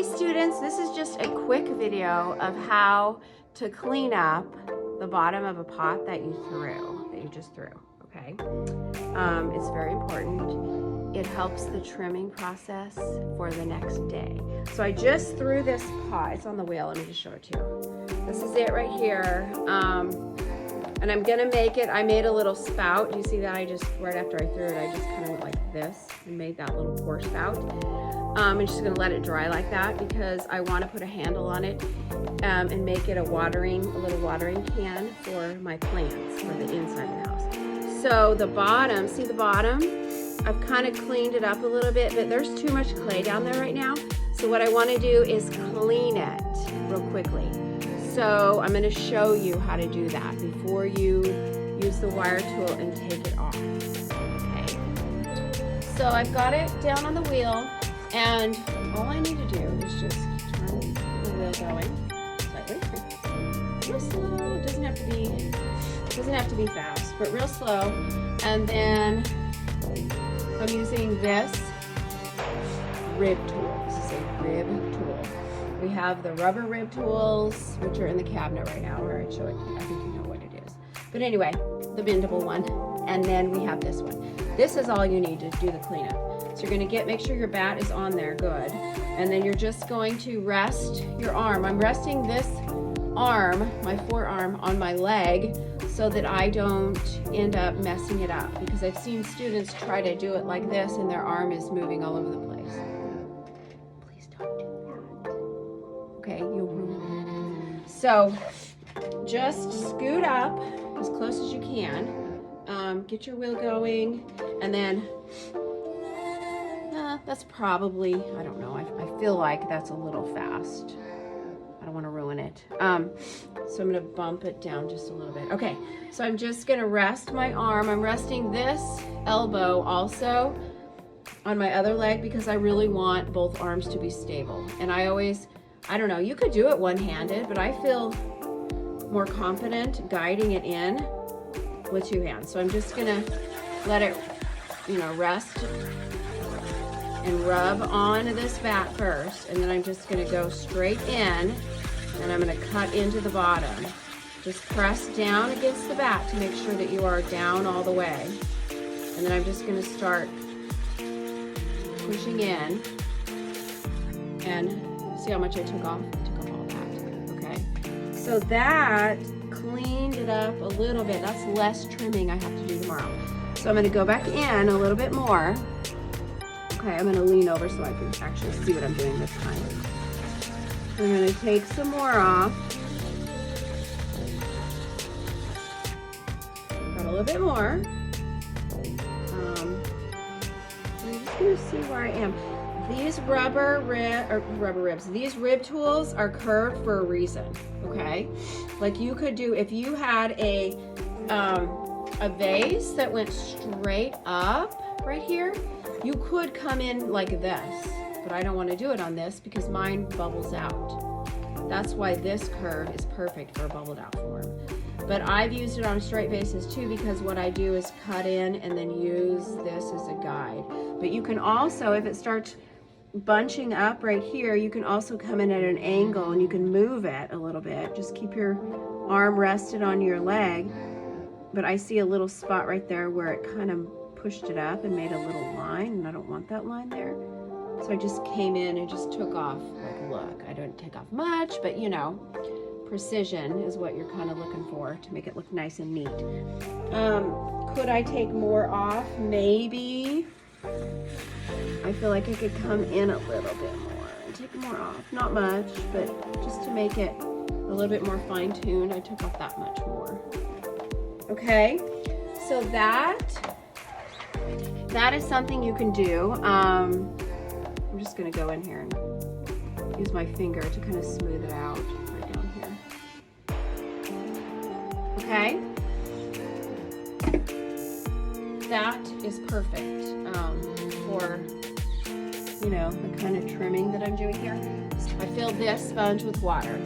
Hi students, this is just a quick video of how to clean up the bottom of a pot that you just threw, okay? It's very important. It helps the trimming process for the next day. So I just threw this pot, it's on the wheel, let me just show it to you. This is it right here. And I'm gonna make it, I made a little spout. You see that right after I threw it, I just kind of went like this and made that little pour spout. I'm just gonna let it dry like that because I wanna put a handle on it and make it a little watering can for my plants for the inside of the house. So the bottom, see the bottom? I've kind of cleaned it up a little bit, but there's too much clay down there right now. So what I wanna do is clean it real quickly. So I'm going to show you how to do that before you use the wire tool and take it off. Okay. So I've got it down on the wheel, and all I need to do is just turn the wheel going slightly. Real slow. It doesn't have to be fast, but real slow. And then I'm using this rib tool. This is a rib tool. We have the rubber rib tools, which are in the cabinet right now, where I show it. I think you know what it is. But anyway, the bendable one. And then we have this one. This is all you need to do the cleanup. So you're gonna make sure your bat is on there good. And then you're just going to rest your arm. I'm resting this arm, my forearm, on my leg so that I don't end up messing it up. Because I've seen students try to do it like this and their arm is moving all over the place. Okay, you'll ruin it. So just scoot up as close as you can. Get your wheel going, and then that's probably, I don't know, I feel like that's a little fast. I don't want to ruin it. So I'm going to bump it down just a little bit. Okay, so I'm just going to rest my arm. I'm resting this elbow also on my other leg because I really want both arms to be stable. And I don't know, you could do it one-handed, but I feel more confident guiding it in with two hands. So I'm just gonna let it, rest and rub on this bat first, and then I'm just gonna go straight in, and I'm gonna cut into the bottom. Just press down against the bat to make sure that you are down all the way. And then I'm just gonna start pushing in, and see how much I took off? I took off all that, okay? So that cleaned it up a little bit. That's less trimming I have to do tomorrow. So I'm gonna go back in a little bit more. Okay, I'm gonna lean over so I can actually see what I'm doing this time. I'm gonna take some more off. Got a little bit more. I'm just gonna see where I am. These these rib tools are curved for a reason, okay? Like you could do, if you had a vase that went straight up right here, you could come in like this, but I don't want to do it on this because mine bubbles out. That's why this curve is perfect for a bubbled out form. But I've used it on straight vases too because what I do is cut in and then use this as a guide. But you can also, if it starts bunching up right here, you can also come in at an angle and you can move it a little bit. Just keep your arm rested on your leg. But I see a little spot right there where it kind of pushed it up and made a little line, and I don't want that line there. So I just came in and just took off, like, look, I didn't take off much, but precision is what you're kind of looking for to make it look nice and neat. Could I take more off? Maybe. I feel like I could come in a little bit more and take more off. Not much, but just to make it a little bit more fine-tuned, I took off that much more. Okay, so that is something you can do. I'm just gonna go in here and use my finger to kind of smooth it out right down here. Okay, that is perfect for the kind of trimming that I'm doing here. I filled this sponge with water.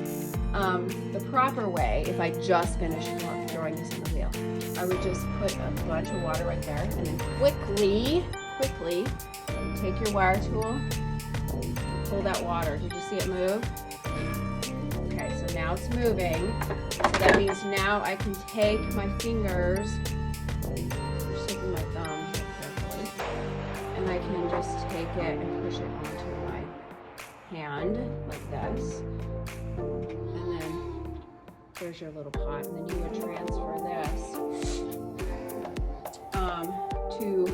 The proper way, if I just finished throwing this in the wheel, I would just put a bunch of water right there and then quickly take your wire tool pull that water. Did you see it move? Okay, so now it's moving. So that means now I can take my fingers, I'm just taking my thumb carefully, and I can just take it and push it onto my hand like this. And then there's your little pot, and then you would transfer this to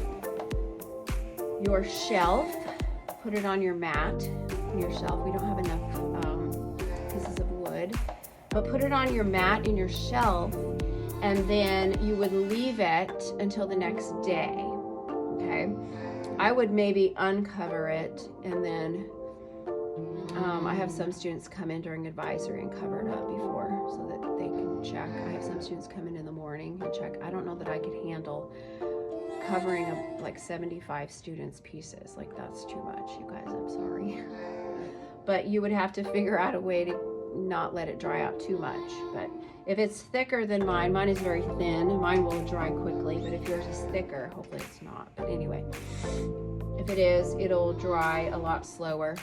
your shelf. Put it on your mat, your shelf. We don't have enough pieces of wood, but put it on your mat in your shelf, and then you would leave it until the next day. Okay, I would maybe uncover it, and then I have some students come in during advisory and cover it up before so that they can check. I have some students come in the morning and check. I don't know that I could handle covering up like 75 students' pieces. Like, that's too much, you guys, I'm sorry. But you would have to figure out a way to not let it dry out too much. But if it's thicker than mine is very thin, mine will dry quickly, but if yours is thicker, hopefully it's not. But anyway, if it is, it'll dry a lot slower.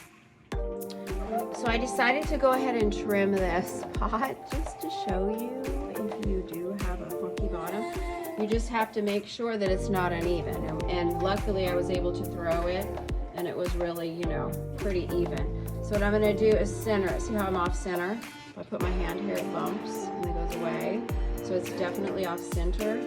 So I decided to go ahead and trim this pot just to show you if you do have a funky bottom. You just have to make sure that it's not uneven. And luckily I was able to throw it and it was really, you know, pretty even. So what I'm gonna do is center it. See how I'm off center? If I put my hand here, it bumps and it goes away. So it's definitely off center.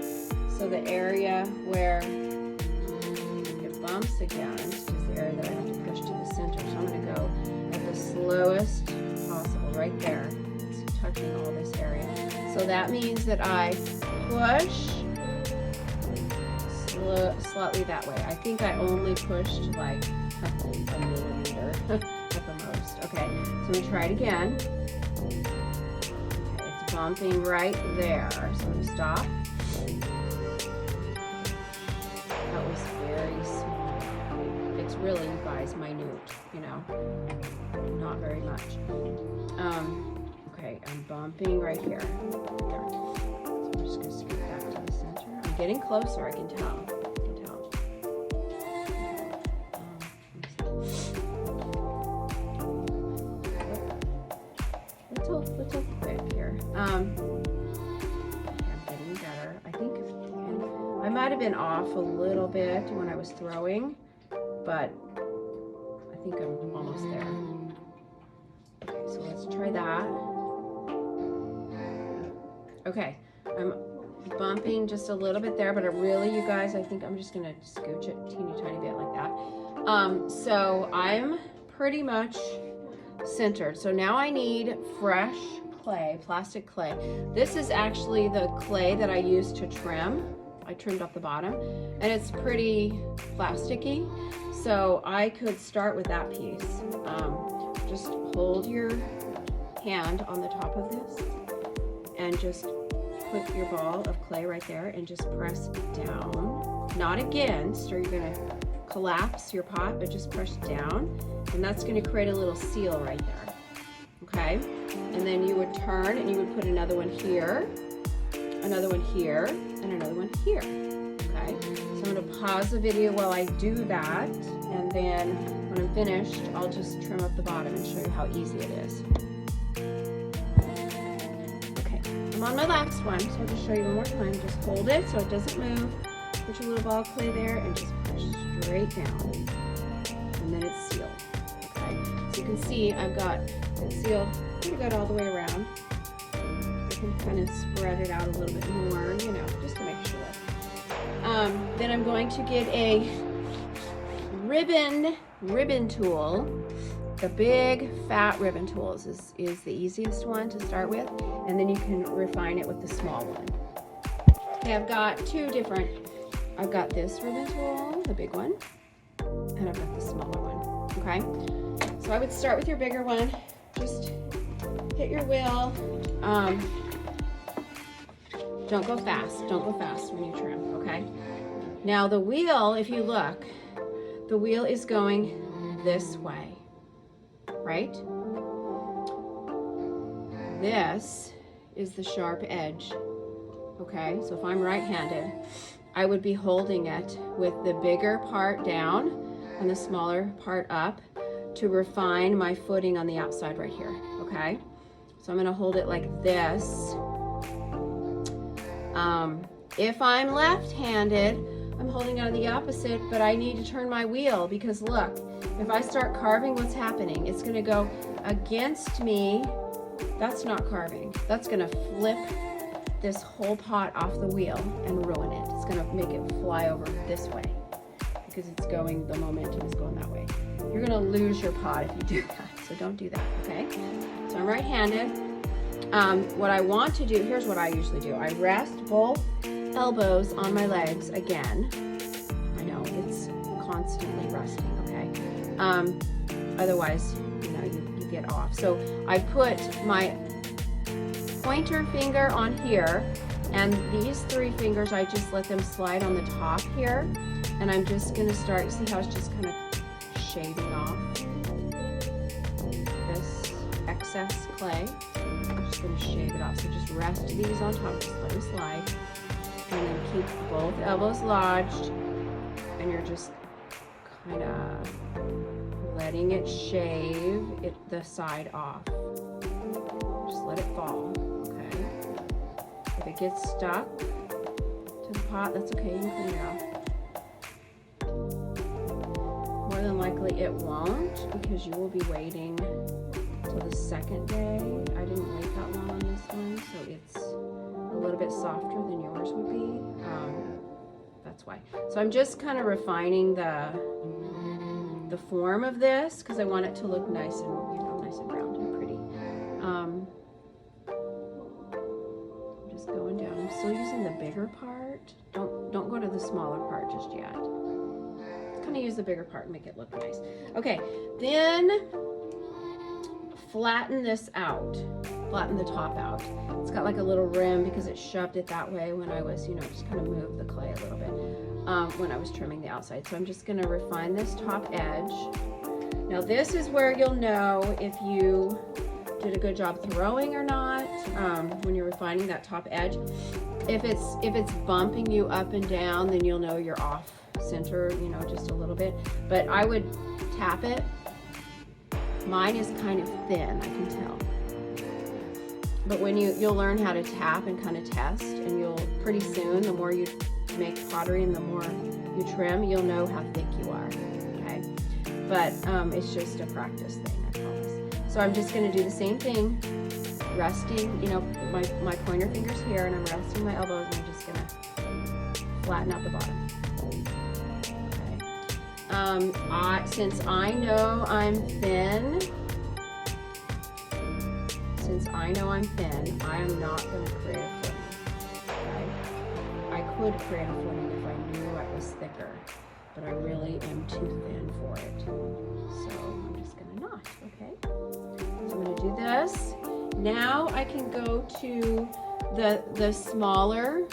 So the area where it bumps again is the area that I have to push to the center. So I'm gonna go at the slowest possible, right there. It's touching all this area. So that means that I push slightly that way. I think I only pushed like a millimeter at the most. Okay, so I'm gonna try it again. Okay, it's bumping right there. So I'm gonna stop. That was very small. It's really, you guys, minute, you know, not very much. Okay, I'm bumping right here. There. So I'm just gonna scoot back to the center. I'm getting closer, I can tell. Little quick here. I'm getting better. I think I might have been off a little bit when I was throwing, but I think I'm almost there. Okay, so let's try that. Okay, I'm bumping just a little bit there, but really, you guys, I think I'm just gonna scooch it a teeny tiny bit like that. So I'm pretty much centered. So now I need fresh clay, plastic clay. This is actually the clay that I used to trim. I trimmed off the bottom, and it's pretty plasticky. So I could start with that piece. Just hold your hand on the top of this and just put your ball of clay right there and just press down. Not against, or you're gonna collapse your pot, but just press down. And that's gonna create a little seal right there, okay? And then you would turn and you would put another one here, another one here, and another one here, okay? So I'm gonna pause the video while I do that, and then when I'm finished, I'll just trim up the bottom and show you how easy it is. Okay, I'm on my last one, so I'll just show you one more time. Just hold it so it doesn't move. Put your little ball of clay there and just push straight down, and then it's sealed. So you can see I've got it sealed pretty good all the way around. I can kind of spread it out a little bit more, you know, just to make sure. Then I'm going to get a ribbon tool. The big fat ribbon tool is the easiest one to start with, and then you can refine it with the small one. Okay, I've got this ribbon tool, the big one, and I've got the smaller one, okay? So I would start with your bigger one. Just hit your wheel. Don't go fast when you trim, okay? Now the wheel, if you look, the wheel is going this way, right? This is the sharp edge, okay? So if I'm right-handed, I would be holding it with the bigger part down and the smaller part up to refine my footing on the outside right here, okay? So I'm gonna hold it like this. If I'm left-handed, I'm holding it on the opposite, but I need to turn my wheel because look, if I start carving, what's happening? It's gonna go against me. That's not carving. That's gonna flip this whole pot off the wheel and ruin it. It's gonna make it fly over this way because it's going, the momentum is going that way. You're gonna lose your pot if you do that, so don't do that, okay? So I'm right-handed. What I want to do, here's what I usually do. I rest both elbows on my legs again. I know, it's constantly resting, okay? Otherwise, you know, you get off. So I put my pointer finger on here, and these 3 fingers, I just let them slide on the top here, and I'm just gonna start, see how it's just kind of shaving off this excess clay. I'm just gonna shave it off. So just rest these on top, just let them slide, and then keep both elbows lodged, and you're just kind of letting it shave the side off. Just let it fall, okay? If it gets stuck to the pot, that's okay, you can clean it off. More than likely it won't, because you will be waiting till the second day. I didn't wait that long on this one, so it's a little bit softer than yours would be. That's why. So I'm just kind of refining the form of this because I want it to look nice and, you know, nice and round and pretty. I'm just going down. I'm still using the bigger part. Don't go to the smaller part just yet. Just kind of use the bigger part and make it look nice. Okay, then flatten this out. Flatten the top out. It's got like a little rim because it shoved it that way when I was, you know, just kind of moved the clay a little bit when I was trimming the outside. So I'm just going to refine this top edge. Now this is where you'll know if you did a good job throwing or not when you're refining that top edge. If it's bumping you up and down, then you'll know you're off center, you know, just a little bit. But I would tap it. Mine is kind of thin, I can tell. But when you'll learn how to tap and kind of test, and you'll pretty soon, the more you make pottery and the more you trim, you'll know how thick you are, okay? But it's just a practice thing, I promise. So I'm just gonna do the same thing, resting, you know, my pointer finger's here, and I'm resting my elbows, and I'm just gonna flatten out the bottom. Okay. Since I know I'm thin, I am not going to create a footing. Okay? I could create a footing if I knew I was thicker, but I really am too thin for it. So I'm just going to not, okay? So I'm going to do this. Now I can go to the smaller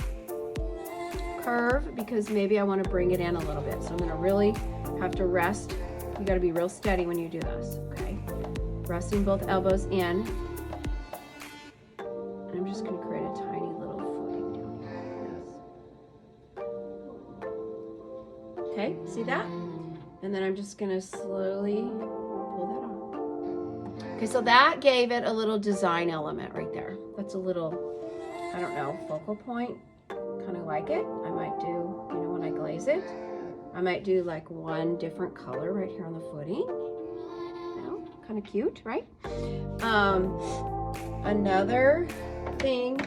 curve because maybe I want to bring it in a little bit. So I'm going to really have to rest. You got to be real steady when you do this, okay? Resting both elbows in. And I'm just going to create a tiny little footing down here like this. Okay, see that? And then I'm just going to slowly pull that off. Okay, so that gave it a little design element right there. That's a little, I don't know, focal point. Kind of like it. I might do, you know, when I glaze it, I might do like one different color right here on the footing. You know, kind of cute, right? Another thing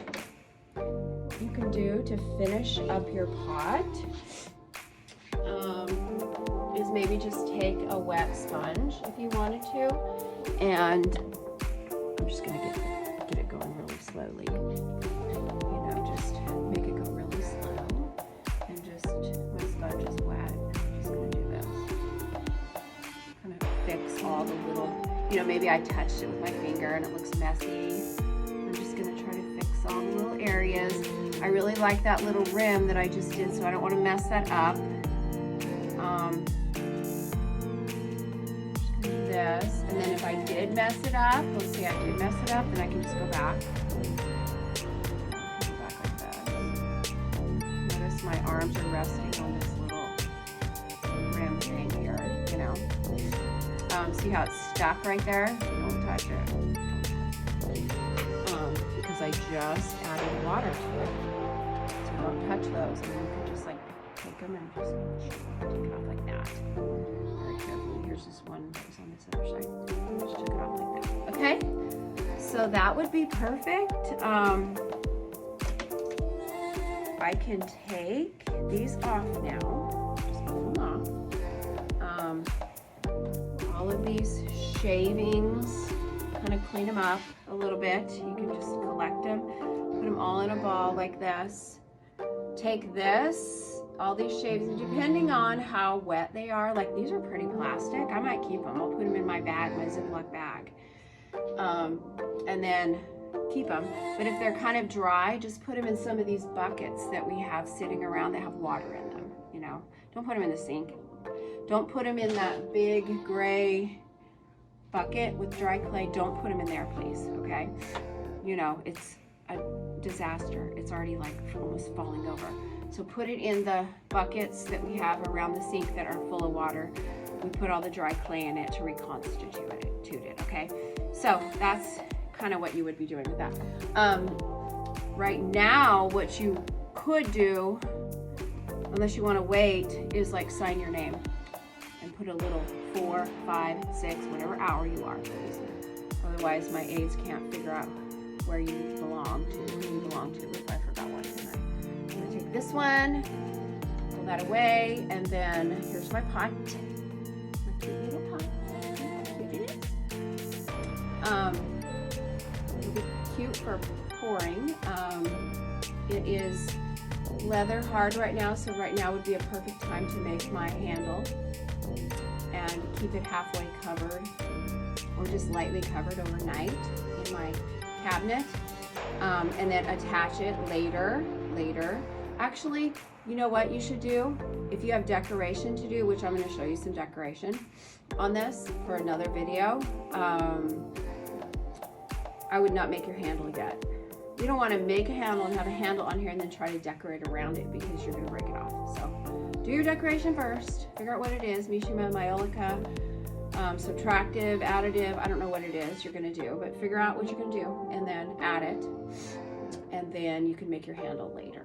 you can do to finish up your pot is maybe just take a wet sponge if you wanted to, and I'm just gonna get it going really slowly. You know, just make it go really slow, and just my sponge is wet. I'm just gonna do this, kind of fix all the little, you know, maybe I touched it with my finger and it looks messy. I'm just gonna try to fix all the little areas. I really like that little rim that I just did, so I don't want to mess that up. Just gonna do this, and then if I did mess it up, let's see, I did mess it up, then I can just go back. Go back like that. Notice my arms are resting on this little rim thing here, you know. See how it's stuck right there? Don't touch it. Because I just added water to it. So don't touch those, and you can just like take them and just take it off like that. Very carefully. Here's this one that was on this other side. Just took it off like that. Okay? So that would be perfect. I can take these off now. Just pull them off. All of these shavings, kind of clean them up a little bit. You can just collect them, put them all in a ball like this. Take this, all these shavings, depending on how wet they are. Like these are pretty plastic. I might keep them. I'll put them in my bag, my Ziploc bag. And then keep them. But if they're kind of dry, just put them in some of these buckets that we have sitting around that have water in them, you know. Don't put them in the sink. Don't put them in that big gray bucket with dry clay. Don't put them in there, please, okay? You know, it's a disaster. It's already like almost falling over. So put it in the buckets that we have around the sink that are full of water. We put all the dry clay in it to reconstitute it, okay? So that's kind of what you would be doing with that. Right now, what you could do, unless you want to wait, is like sign your name and put a little 4, 5, 6, whatever hour you are, please. Otherwise, my aides can't figure out where you belong to, who you belong to, if I forgot one tonight. I'm going to take this one, pull that away, and then here's my pot. My cute little pot. Cute it is. It'll be cute for pouring. It is leather hard right now, so right now would be a perfect time to make my handle and keep it halfway covered or just lightly covered overnight in my cabinet, and then attach it later. Actually, you know what you should do? If you have decoration to do, which I'm going to show you some decoration on this for another video, I would not make your handle yet. You don't want to make a handle and have a handle on here and then try to decorate around it because you're going to break it off. So do your decoration first. Figure out what it is. Mishima, Maiolica, subtractive, additive. I don't know what it is you're going to do, but figure out what you're going to do and then add it. And then you can make your handle later.